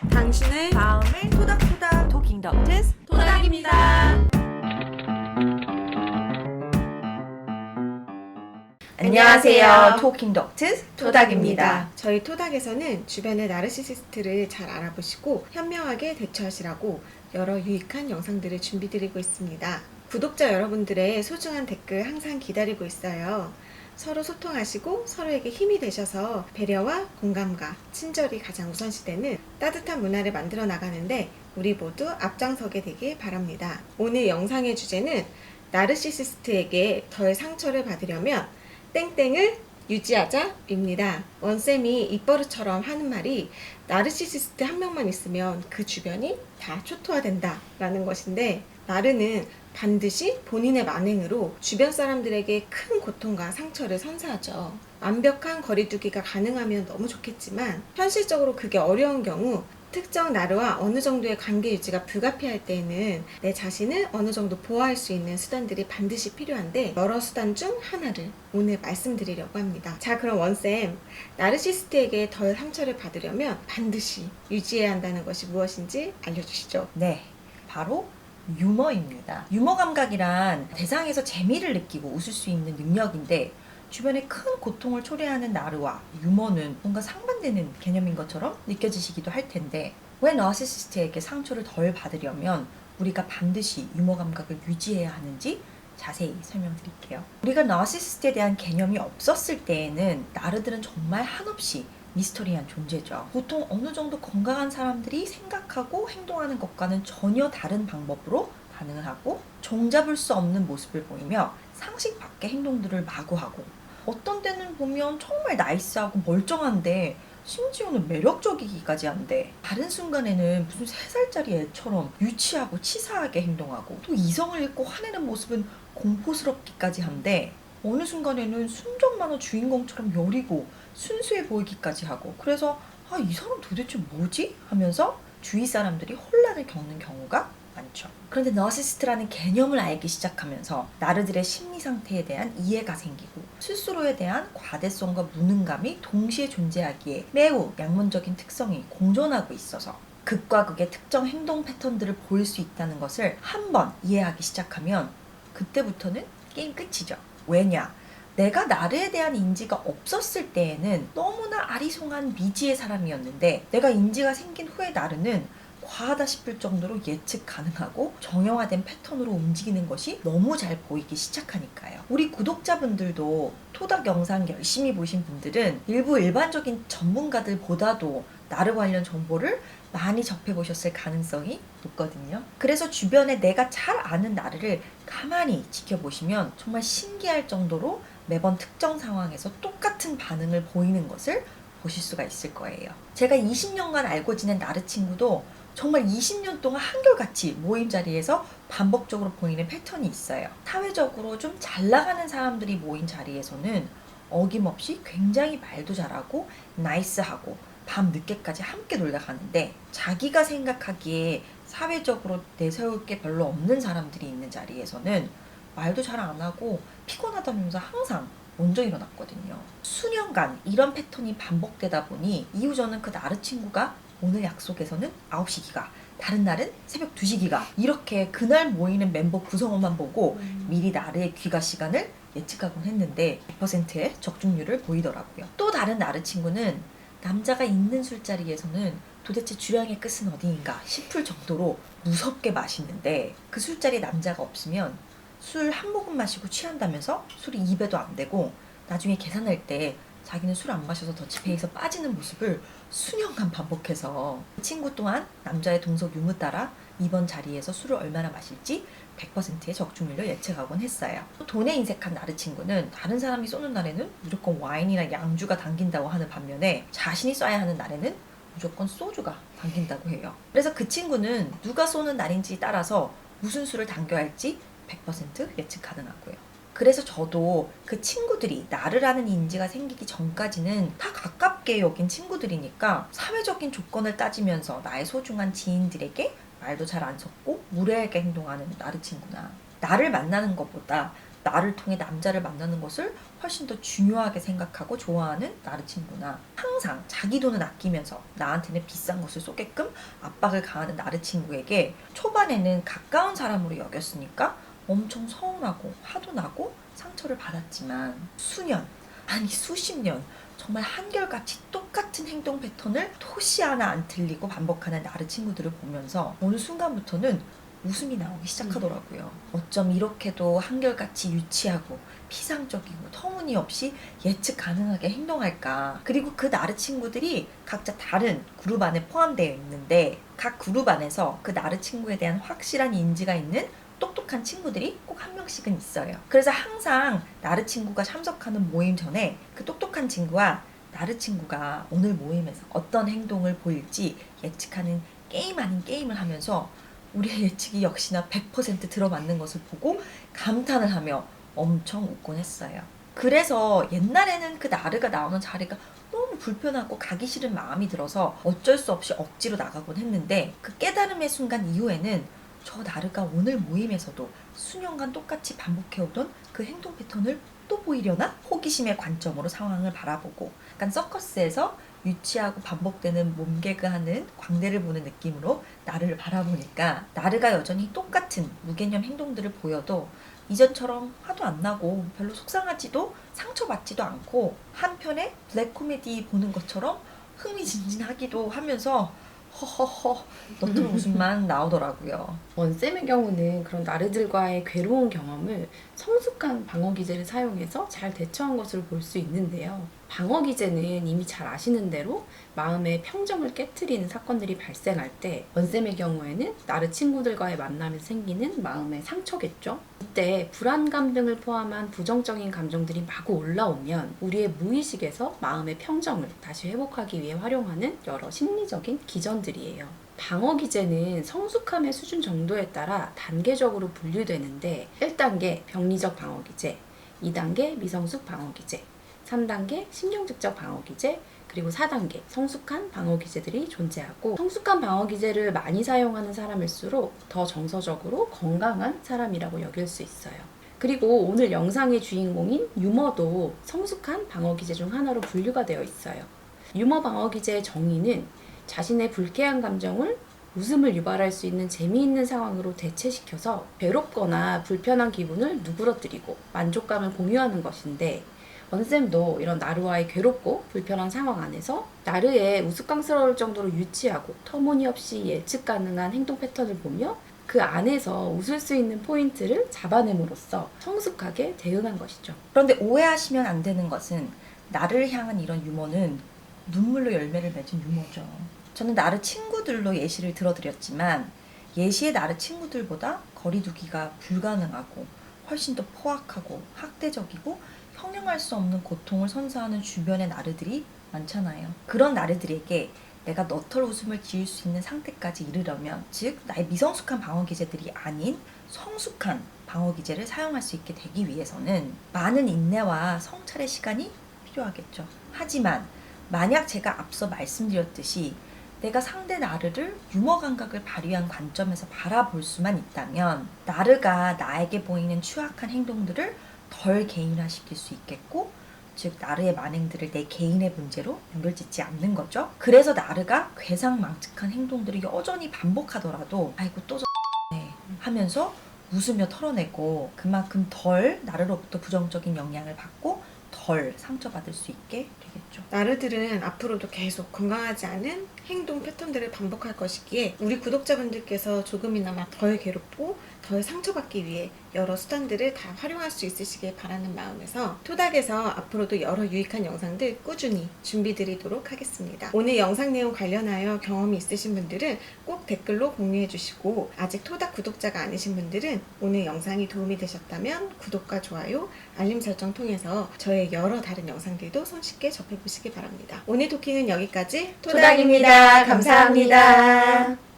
당신의 마음을 토닥토닥 토킹 덕트스 토닥입니다. 안녕하세요. 토킹 덕트스 토닥입니다. 저희 토닥에서는 주변의 나르시시스트를 잘 알아보시고 현명하게 대처하시라고 여러 유익한 영상들을 준비드리고 있습니다. 구독자 여러분들의 소중한 댓글 항상 기다리고 있어요. 서로 소통하시고 서로에게 힘이 되셔서 배려와 공감과 친절이 가장 우선시되는 따뜻한 문화를 만들어 나가는데 우리 모두 앞장서게 되길 바랍니다. 오늘 영상의 주제는 나르시시스트에게 덜 상처를 받으려면 땡땡을 유지하자입니다. 원쌤이 입버릇처럼 하는 말이 나르시시스트 한 명만 있으면 그 주변이 다 초토화된다 라는 것인데, 나르는 반드시 본인의 만행으로 주변 사람들에게 큰 고통과 상처를 선사하죠. 완벽한 거리두기가 가능하면 너무 좋겠지만 현실적으로 그게 어려운 경우, 특정 나르와 어느 정도의 관계 유지가 불가피할 때에는 내 자신을 어느 정도 보호할 수 있는 수단들이 반드시 필요한데, 여러 수단 중 하나를 오늘 말씀드리려고 합니다. 자, 그럼 원쌤, 나르시스트에게 덜 상처를 받으려면 반드시 유지해야 한다는 것이 무엇인지 알려주시죠. 네, 바로 유머입니다. 유머 감각이란 대상에서 재미를 느끼고 웃을 수 있는 능력인데, 주변에 큰 고통을 초래하는 나르와 유머는 뭔가 상반되는 개념인 것처럼 느껴지시기도 할 텐데, 왜 나르시시스트에게 상처를 덜 받으려면 우리가 반드시 유머 감각을 유지해야 하는지 자세히 설명드릴게요. 우리가 나르시시스트에 대한 개념이 없었을 때에는 나르들은 정말 한없이 미스터리한 존재죠. 보통 어느 정도 건강한 사람들이 생각하고 행동하는 것과는 전혀 다른 방법으로 반응을 하고 종잡을 수 없는 모습을 보이며 상식 밖의 행동들을 마구 하고, 어떤 때는 보면 정말 나이스하고 멀쩡한데 심지어는 매력적이기까지 한데, 다른 순간에는 무슨 3살짜리 애처럼 유치하고 치사하게 행동하고, 또 이성을 잃고 화내는 모습은 공포스럽기까지 한데, 어느 순간에는 순전만화 주인공처럼 여리고 순수해 보이기까지 하고, 그래서 이 사람 도대체 뭐지? 하면서 주위 사람들이 혼란을 겪는 경우가 많죠. 그런데 나르시시스트라는 개념을 알기 시작하면서 나르들의 심리 상태에 대한 이해가 생기고, 스스로에 대한 과대성과 무능감이 동시에 존재하기에 매우 양면적인 특성이 공존하고 있어서 극과 극의 특정 행동 패턴들을 보일 수 있다는 것을 한번 이해하기 시작하면 그때부터는 게임 끝이죠. 왜냐? 내가 나르에 대한 인지가 없었을 때에는 너무나 아리송한 미지의 사람이었는데, 내가 인지가 생긴 후에 나르는 과하다 싶을 정도로 예측 가능하고 정형화된 패턴으로 움직이는 것이 너무 잘 보이기 시작하니까요. 우리 구독자분들도 토닥 영상 열심히 보신 분들은 일부 일반적인 전문가들보다도 나르 관련 정보를 많이 접해보셨을 가능성이 높거든요. 그래서 주변에 내가 잘 아는 나르를 가만히 지켜보시면 정말 신기할 정도로 매번 특정 상황에서 똑같은 반응을 보이는 것을 보실 수가 있을 거예요. 제가 20년간 알고 지낸 나르 친구도 정말 20년 동안 한결같이 모임 자리에서 반복적으로 보이는 패턴이 있어요. 사회적으로 좀 잘 나가는 사람들이 모인 자리에서는 어김없이 굉장히 말도 잘하고 나이스하고 밤 늦게까지 함께 놀다 가는데, 자기가 생각하기에 사회적으로 내세울 게 별로 없는 사람들이 있는 자리에서는 말도 잘 안 하고 피곤하다면서 항상 먼저 일어났거든요. 수년간 이런 패턴이 반복되다 보니 이후 저는 그 나르 친구가 오늘 약속에서는 9시 기가, 다른 날은 새벽 2시 기가, 이렇게 그날 모이는 멤버 구성원만 보고 미리 나르의 귀가 시간을 예측하곤 했는데 100%의 적중률을 보이더라고요. 또 다른 나르 친구는 남자가 있는 술자리에서는 도대체 주량의 끝은 어디인가 싶을 정도로 무섭게 마시는데, 그 술자리 남자가 없으면 술 한 모금 마시고 취한다면서 술이 입에도 안 대고, 나중에 계산할 때 자기는 술 안 마셔서 더치페이에서 빠지는 모습을 수년간 반복해서, 그 친구 또한 남자의 동석 유무 따라 이번 자리에서 술을 얼마나 마실지 100%의 적중률로 예측하곤 했어요. 돈에 인색한 나르 친구는 다른 사람이 쏘는 날에는 무조건 와인이나 양주가 당긴다고 하는 반면에, 자신이 쏴야 하는 날에는 무조건 소주가 당긴다고 해요. 그래서 그 친구는 누가 쏘는 날인지 따라서 무슨 술을 당겨야 할지 100% 예측 가능하고요. 그래서 저도 그 친구들이 나르라는 인지가 생기기 전까지는 다 가깝게 여긴 친구들이니까 사회적인 조건을 따지면서 나의 소중한 지인들에게 말도 잘 안 섞고 무례하게 행동하는 나르 친구나, 나를 만나는 것보다 나를 통해 남자를 만나는 것을 훨씬 더 중요하게 생각하고 좋아하는 나르 친구나 항상 자기 돈은 아끼면서 나한테는 비싼 것을 쏘게끔 압박을 가하는 나르 친구에게 초반에는 가까운 사람으로 여겼으니까 엄청 서운하고 화도 나고 상처를 받았지만 수년, 아니 수십 년 정말 한결같이 똑같은 행동 패턴을 토시 하나 안 틀리고 반복하는 나르 친구들을 보면서 어느 순간부터는 웃음이 나오기 시작하더라고요. 어쩜 이렇게도 한결같이 유치하고 피상적이고 터무니없이 예측 가능하게 행동할까. 그리고 그 나르 친구들이 각자 다른 그룹 안에 포함되어 있는데 각 그룹 안에서 그 나르 친구에 대한 확실한 인지가 있는 똑똑한 친구들이 꼭 한 명씩은 있어요. 그래서 항상 나르 친구가 참석하는 모임 전에 그 똑똑한 친구와 나르 친구가 오늘 모임에서 어떤 행동을 보일지 예측하는 게임 아닌 게임을 하면서 우리의 예측이 역시나 100% 들어맞는 것을 보고 감탄을 하며 엄청 웃곤 했어요. 그래서 옛날에는 그 나르가 나오는 자리가 너무 불편하고 가기 싫은 마음이 들어서 어쩔 수 없이 억지로 나가곤 했는데 그 깨달음의 순간 이후에는 저 나르가 오늘 모임에서도 수년간 똑같이 반복해오던 그 행동 패턴을 또 보이려나? 호기심의 관점으로 상황을 바라보고 약간 서커스에서 유치하고 반복되는 몸개그하는 광대를 보는 느낌으로 나르를 바라보니까 나르가 여전히 똑같은 무개념 행동들을 보여도 이전처럼 화도 안 나고 별로 속상하지도 상처받지도 않고 한편에 블랙 코미디 보는 것처럼 흥미진진하기도 하면서 허허허 너털 웃음만 나오더라고요. 원쌤의 경우는 그런 나르들과의 괴로운 경험을 성숙한 방어 기제를 사용해서 잘 대처한 것으로 볼 수 있는데요. 방어 기제는 이미 잘 아시는 대로 마음의 평정을 깨트리는 사건들이 발생할 때 원쌤의 경우에는 나르 친구들과의 만남에서 생기는 마음의 상처겠죠. 이때 불안감 등을 포함한 부정적인 감정들이 마구 올라오면 우리의 무의식에서 마음의 평정을 다시 회복하기 위해 활용하는 여러 심리적인 기전들이에요. 방어 기제는 성숙함의 수준 정도에 따라 단계적으로 분류되는데 1단계 병리적 방어 기제, 2단계 미성숙 방어 기제, 3단계 신경직적 방어 기제, 그리고 4단계 성숙한 방어 기제들이 존재하고 성숙한 방어 기제를 많이 사용하는 사람일수록 더 정서적으로 건강한 사람이라고 여길 수 있어요. 그리고 오늘 영상의 주인공인 유머도 성숙한 방어 기제 중 하나로 분류가 되어 있어요. 유머 방어 기제의 정의는 자신의 불쾌한 감정을 웃음을 유발할 수 있는 재미있는 상황으로 대체시켜서 괴롭거나 불편한 기분을 누그러뜨리고 만족감을 공유하는 것인데 원쌤도 이런 나르와의 괴롭고 불편한 상황 안에서 나르의 우스꽝스러울 정도로 유치하고 터무니없이 예측 가능한 행동 패턴을 보며 그 안에서 웃을 수 있는 포인트를 잡아냄으로써 성숙하게 대응한 것이죠. 그런데 오해하시면 안 되는 것은 나를 향한 이런 유머는 눈물로 열매를 맺은 유머죠. 저는 나르 친구들로 예시를 들어드렸지만 예시의 나르 친구들보다 거리두기가 불가능하고 훨씬 더 포악하고 학대적이고 형용할 수 없는 고통을 선사하는 주변의 나르들이 많잖아요. 그런 나르들에게 내가 너털 웃음을 지을 수 있는 상태까지 이르려면, 즉 나의 미성숙한 방어 기제들이 아닌 성숙한 방어 기제를 사용할 수 있게 되기 위해서는 많은 인내와 성찰의 시간이 필요하겠죠. 하지만 만약 제가 앞서 말씀드렸듯이 내가 상대 나르를 유머 감각을 발휘한 관점에서 바라볼 수만 있다면 나르가 나에게 보이는 추악한 행동들을 덜 개인화시킬 수 있겠고, 즉 나르의 만행들을 내 개인의 문제로 연결짓지 않는 거죠. 그래서 나르가 괴상망측한 행동들을 여전히 반복하더라도 아이고 또 네 하면서 웃으며 털어내고 그만큼 덜 나르로부터 부정적인 영향을 받고 덜 상처받을 수 있게 되겠죠. 나르들은 앞으로도 계속 건강하지 않은 행동 패턴들을 반복할 것이기에 우리 구독자분들께서 조금이나마 덜 괴롭고 덜 상처받기 위해 여러 수단들을 다 활용할 수 있으시길 바라는 마음에서 토닥에서 앞으로도 여러 유익한 영상들 꾸준히 준비 드리도록 하겠습니다. 오늘 영상 내용 관련하여 경험이 있으신 분들은 꼭 댓글로 공유해 주시고, 아직 토닥 구독자가 아니신 분들은 오늘 영상이 도움이 되셨다면 구독과 좋아요, 알림 설정 통해서 저의 여러 다른 영상들도 손쉽게 접해보시기 바랍니다. 오늘 토킹은 여기까지. 토닥입니다. 감사합니다.